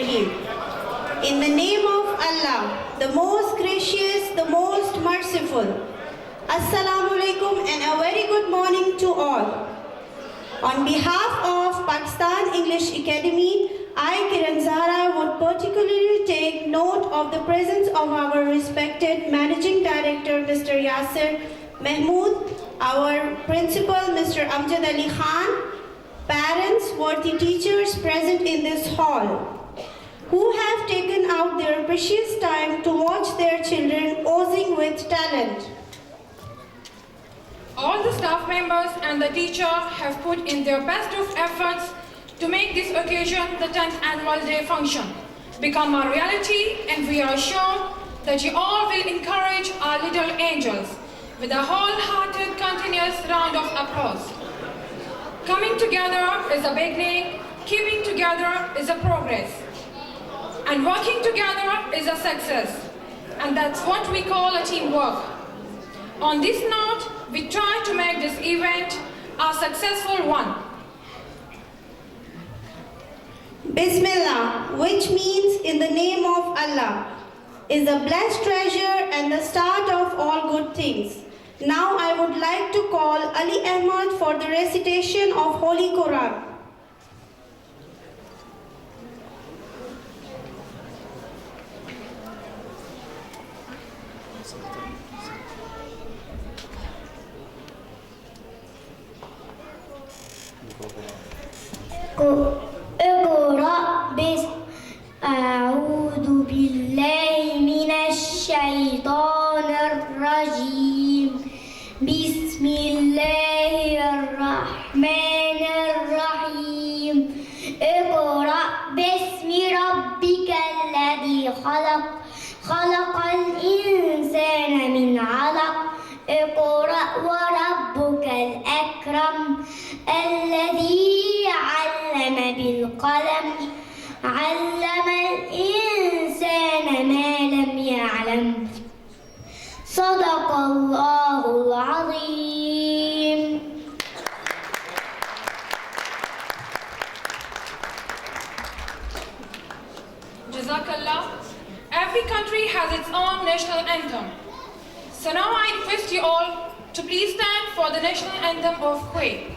Rahim. In the name of Allah, the most gracious, the most merciful. Assalamu alaikum and a very good morning to all. On behalf of Pakistan English Academy, I, Kiran Zahra, would particularly take note of the presence of our respected Managing Director, Mr. Yasir Mahmood, our Principal, Mr. Amjad Ali Khan, parents, worthy teachers present in this hall, who have taken out their precious time to watch their children oozing with talent. All the staff members and the teacher have put in their best of efforts to make this occasion, the 10th annual day function, become a reality, and we are sure that you all will encourage our little angels with a wholehearted, continuous round of applause. Coming together is a beginning, keeping together is a progress, and working together is a success, and that's what we call a teamwork. On this note, we try to make this event a successful one. Bismillah, which means in the name of Allah, is a blessed treasure and the start of all good things. Now I would like to call Ali Ahmad for the recitation of Holy Quran. اقرأ باسم أعوذ بالله من الشيطان الرجيم بسم الله الرحمن الرحيم اقرأ باسم ربك الذي خلق خلق الإنسان من علق اقرأ وربك الأكرم الذي علم بالقلم علم الإنسان ما لم يعلم صدق الله العظيم. Jazakallah. Every country has its own national anthem. So now I request you all to please stand for the national anthem of Kuwait.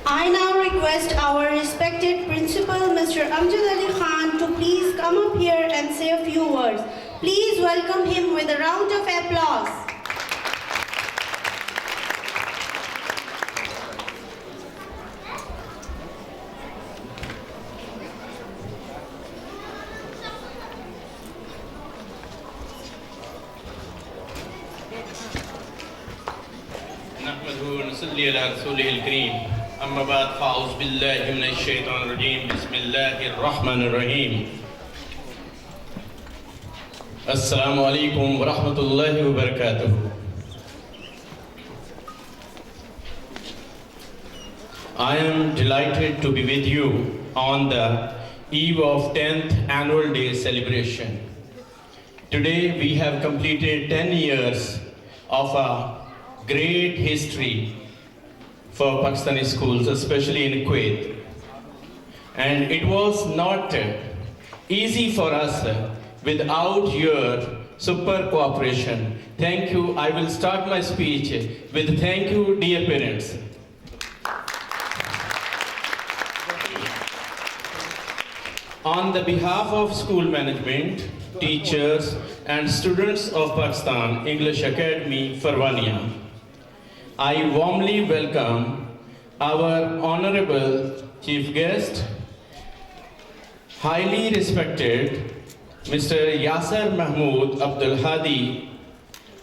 I now request our respected principal, Mr. Amjad Ali Khan, to please come up here and say a few words. Please welcome him with a round of applause. نحمده ونصلي على رسوله الكريم أما بعد فأعوذ بالله من الشيطان الرجيم بسم الله الرحمن الرحيم السلام عليكم ورحمة الله وبركاته. I am delighted to be with you on the eve of 10th annual day celebration. Today we have completed 10 years of a great history for Pakistani schools, especially in Kuwait. and it was not easy for us without your super cooperation. Thank you. I will start my speech with thank you, dear parents. On the behalf of school management, teachers and students of Pakistan English Academy, Farwania, I warmly welcome our honorable chief guest, highly respected Mr. Yasser Mahmood Abdul Hadi,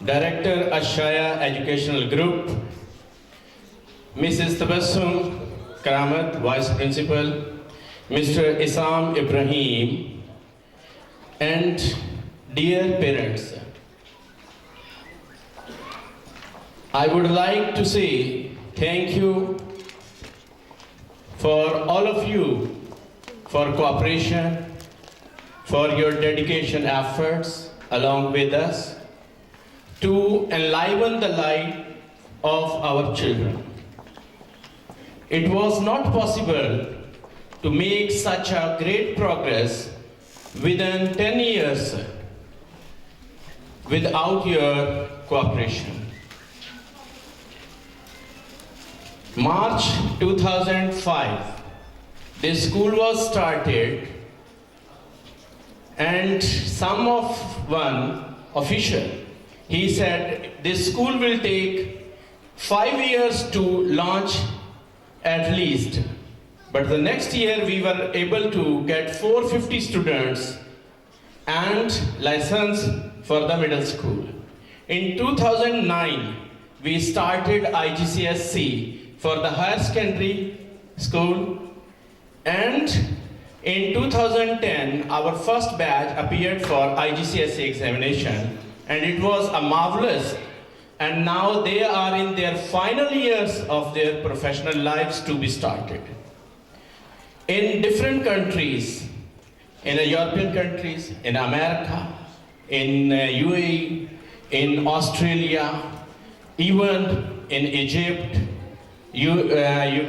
Director Ashaya Educational Group, Mrs. Tabassum Karamat, Vice Principal, Mr. Isam Ibrahim, and dear parents, I would like to say thank you for all of you for cooperation, for your dedication efforts along with us to enliven the life of our children. It was not possible to make such a great progress within 10 years without your cooperation. March 2005, this school was started, and one official, he said this school will take 5 years to launch at least. But the next year we were able to get 450 students and license for the middle school. In 2009, we started IGCSE for the higher secondary school, and in 2010, our first batch appeared for IGCSE examination, and it was a marvelous, and now they are in their final years of their professional lives to be started. In different countries, in the European countries, in America, in UAE, in Australia, even in Egypt, you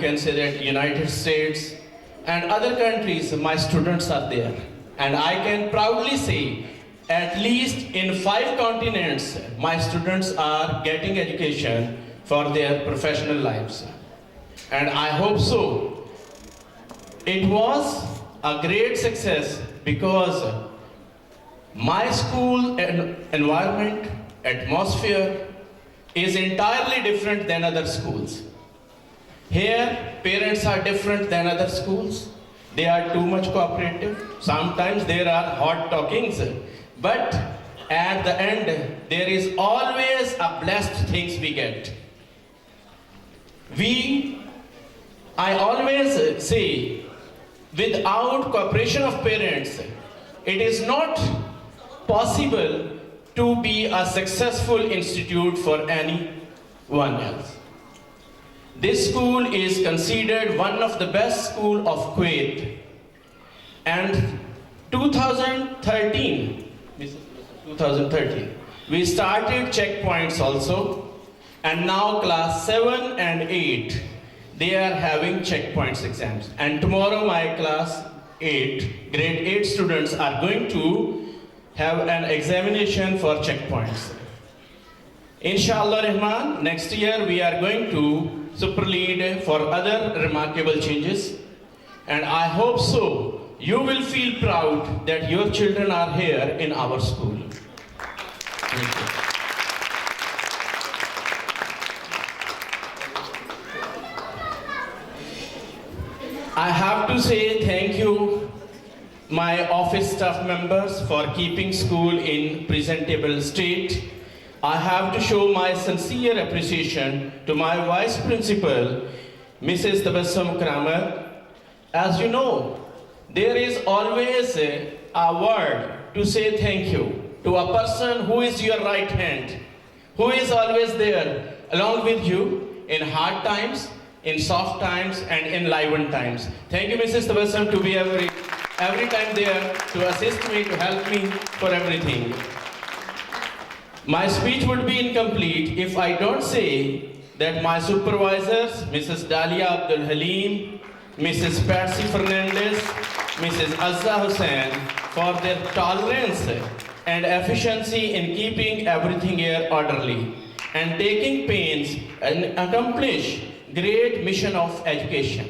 can say that United States and other countries, my students are there. And I can proudly say, at least in 5 continents, my students are getting education for their professional lives. And I hope so. It was a great success because my school environment, atmosphere is entirely different than other schools. Here, parents are different than other schools. They are too much cooperative. Sometimes there are hot talkings, but at the end, there is always a blessed things we get. I always say, without cooperation of parents, it is not possible to be a successful institute for anyone else. This school is considered one of the best schools of Kuwait. And 2013, we started checkpoints also, and now class 7 and 8, they are having checkpoints exams. And tomorrow my class 8, grade 8 students are going to have an examination for checkpoints. Inshallah Rahman, next year we are going to super lead for other remarkable changes. And I hope so, you will feel proud that your children are here in our school. Thank you. I have to say thank you, my office staff members, for keeping school in presentable state. I have to show my sincere appreciation to my Vice Principal, Mrs. Tabassum Karamat. As you know, there is always a word to say thank you to a person who is your right hand, who is always there along with you in hard times, in soft times, and in liven times. Thank you, Mrs. Tabassum, to be every time there to assist me, to help me for everything. My speech would be incomplete if I don't say that my supervisors, Mrs. Dalia Abdul Halim, Mrs. Patsy Fernandez, Mrs. Azza Hussain for their tolerance and efficiency in keeping everything here orderly and taking pains and accomplish great mission of education.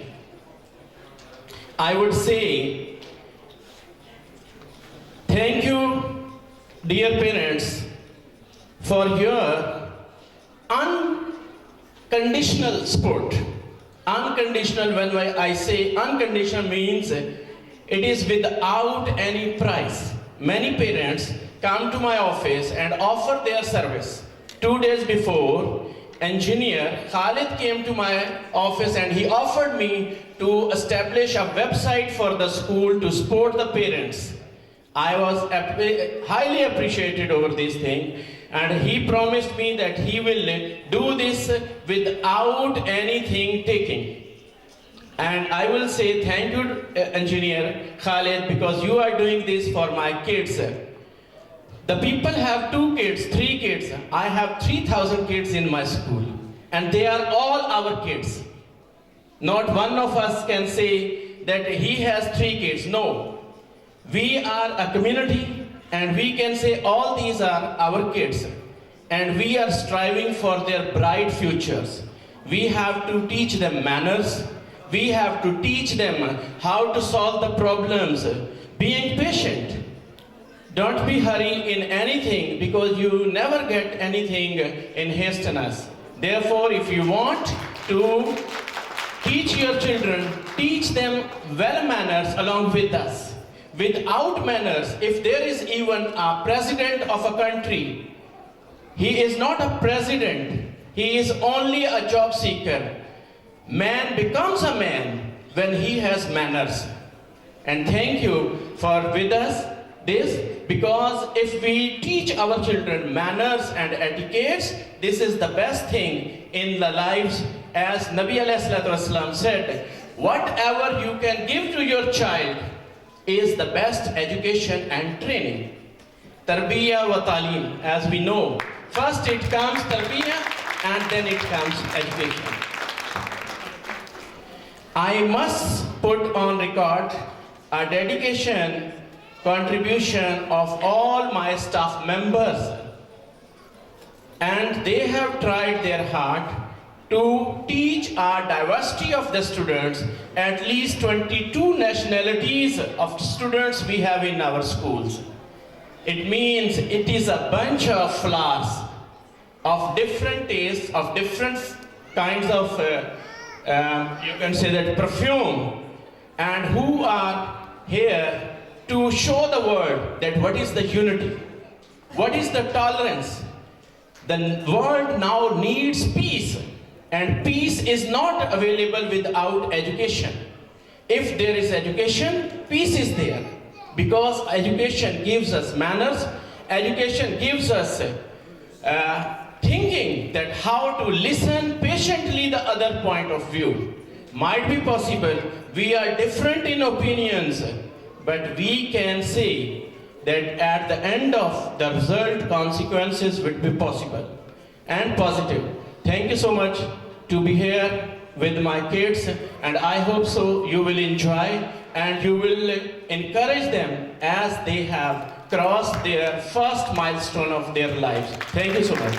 I would say thank you, dear parents, for your unconditional support. Unconditional, when I say unconditional, means it is without any price. Many parents come to my office and offer their service. 2 days before, engineer Khalid came to my office and he offered me to establish a website for the school to support the parents. I was highly appreciated over this thing, and he promised me that he will do this without anything taking. And I will say thank you, engineer Khalid, because you are doing this for my kids. The people have 2 kids, 3 kids. I have 3,000 kids in my school, and they are all our kids. Not one of us can say that he has 3 kids. No. We are a community, and we can say all these are our kids, and we are striving for their bright futures. We have to teach them manners. We have to teach them how to solve the problems, being patient. Don't be hurry in anything, because you never get anything in hasteness. Therefore, if you want to teach your children, teach them well manners along with us. Without manners, if there is even a president of a country, he is not a president, he is only a job seeker. Man becomes a man when he has manners. And thank you for with us this, because if we teach our children manners and etiquettes, this is the best thing in the lives. As Nabi alayhi salatu wasalam said, whatever you can give to your child is the best education and training. Tarbiyah wa talim, as we know. First it comes tarbiyah and then it comes education. I must put on record a dedication, contribution of all my staff members. And they have tried their heart to teach our diversity of the students, at least 22 nationalities of students we have in our schools. It means it is a bunch of flowers of different tastes, of different kinds of, you can say that, perfume, and who are here to show the world that what is the unity, what is the tolerance. The world now needs peace. And peace is not available without education. If there is education, peace is there. Because education gives us manners, education gives us thinking that how to listen patiently the other point of view. Might be possible, we are different in opinions, but we can say that at the end of the result, consequences would be possible and positive. Thank you so much to be here with my kids, and I hope so you will enjoy and you will encourage them as they have crossed their first milestone of their lives. Thank you so much.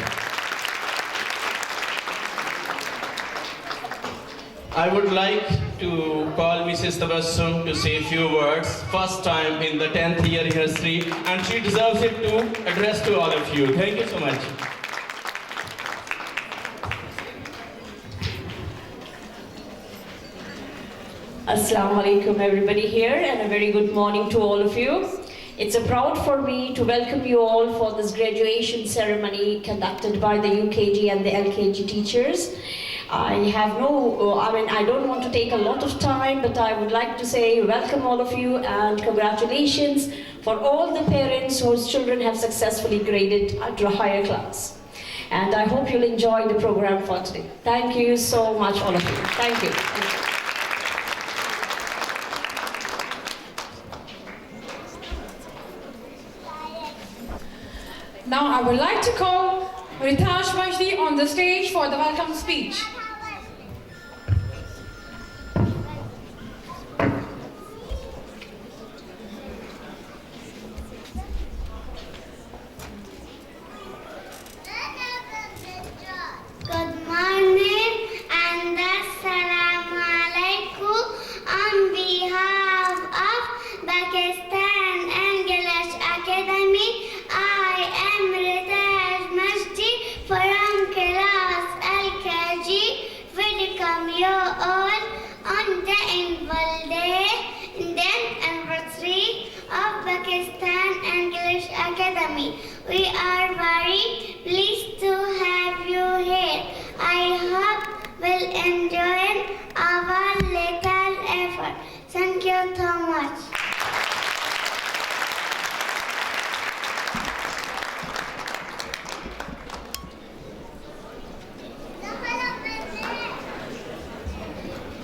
I would like to call Mrs. Tabassum to say a few words. First time in the 10th year history, and she deserves it to address to all of you. Thank you so much. Assalamu alaikum everybody here, and a very good morning to all of you. It's a proud for me to welcome you all for this graduation ceremony conducted by the UKG and the LKG teachers. I don't want to take a lot of time, but I would like to say welcome all of you and congratulations for all the parents whose children have successfully graded to a higher class. And I hope you'll enjoy the program for today. Thank you so much, all of you. Thank you. Now I would like to call Ritash Majdi on the stage for the welcome speech. Academy. We are very pleased to have you here. I hope will enjoy our little effort. Thank you so much.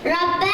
ربنا